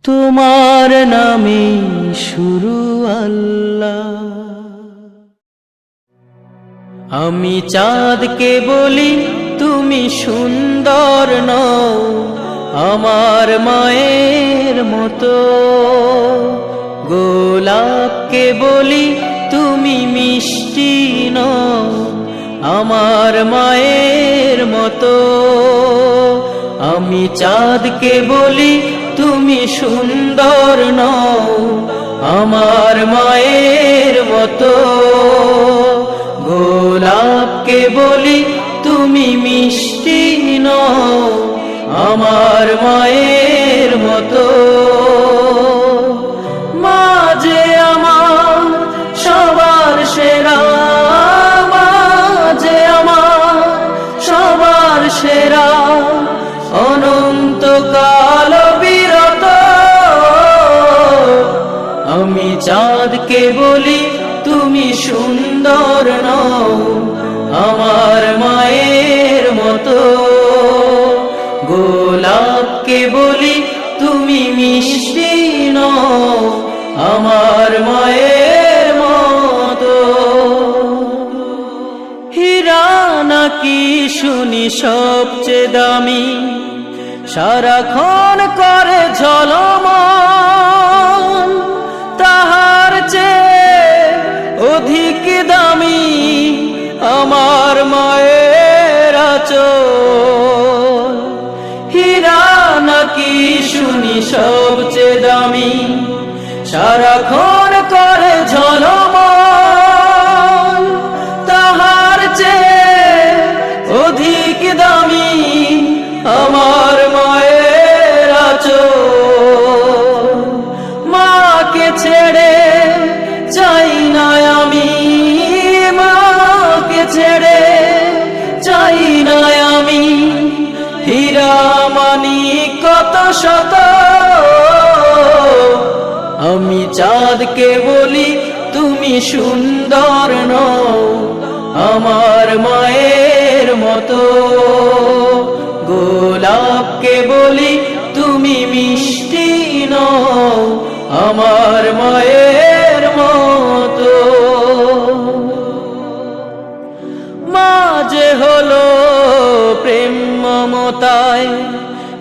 তোমার নামে শুরু আল্লাহ। আমি চাঁদকে বলি তুমি সুন্দর নও, আমার মায়ের মতো। গোলাপকে বলি তুমি মিষ্টি নও, আমার মায়ের মতো। আমি চাঁদকে বলি তুমি সুন্দর নও, আমার মায়ের মতো। গোলাপকে বলি তুমি মিষ্টি নও, আমার মায়ের মতো। মা যে আমার সবার সেরা, মা যে আমার সবার সেরা, অনন্তকাল বিরত। আমি চাঁদকে বলি তুমি সুন্দর নও, আমার মায়ের মতো। গোলাপকে বলি তুমি মিষ্টি নও, আমার মায়ের মতো। হীরা নাকি শুনি সবচেয়ে দামি, সারাক্ষণ করে ঝলমল, তাহার চেয়ে অধিক দামি আমার মায়ের আঁচল। হীরা নাকি শুনি সবচেয়ে দামি, সারাক্ষণ করে ঝলমল, তাহার চেয়ে অধিক দামি আমার মায়ের আঁচল। মাকে ছেড়ে চাই না আমি, মাকে ছেড়ে চাই না আমি, হীরা মানিক কত শত। আমি চাঁদকে বলি তুমি সুন্দর নও, আমার মায়ের মতো। গোলাপকে বলি তুমি মিষ্টি নও, আমার মায়ের মতো। মা যে হলো প্রেম মমতায়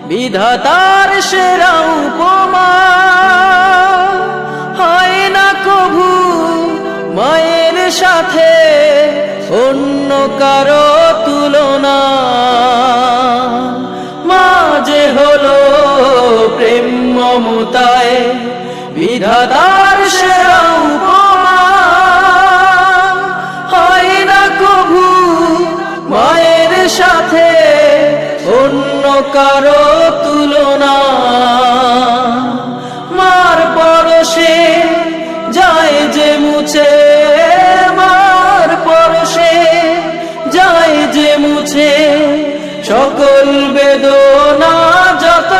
বিধাতার সেরা উপমা, হয় না কভু মায়ের সাথে অন্য কারো তুলনা। মা যে হলো প্রেম মমতায় বিধাতার সেরা উপমা, হয় না কভু মায়ের সাথে অন্য কারো তুলনা। মার পরশে যায় যে মুছে, মার পরশে যায় যে মুছে সকল বেদনা যত।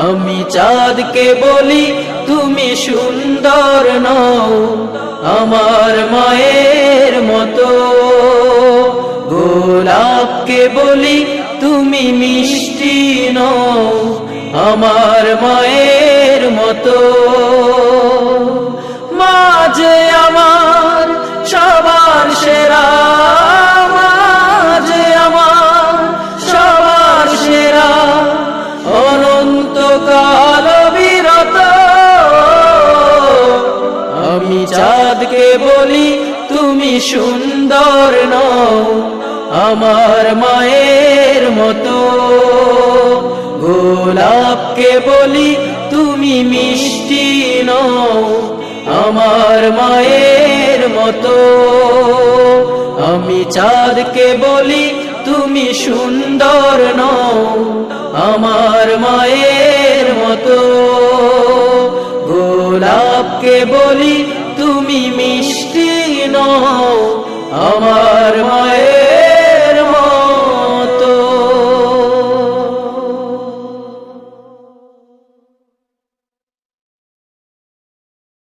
আমি চাঁদকে বলি তুমি সুন্দর নও, আমার মায়ের মতো। গোলাপকে বলি তুমি মিষ্টি নও, আমার মায়ের মতো। মা যে আমার সবার সেরা, মা যে আমার সবার সেরা, অনন্তকাল বিরত। আমি চাঁদকে বলি তুমি সুন্দর নও, আমার মায়ের মতো। গোলাপকে বলি তুমি মিষ্টি নও, আমার মায়ের মতো। আমি চাঁদকে বলি তুমি সুন্দর নও, আমার মায়ের মতো। গোলাপকে বলি তুমি মিষ্টি নও, আমার মায়ের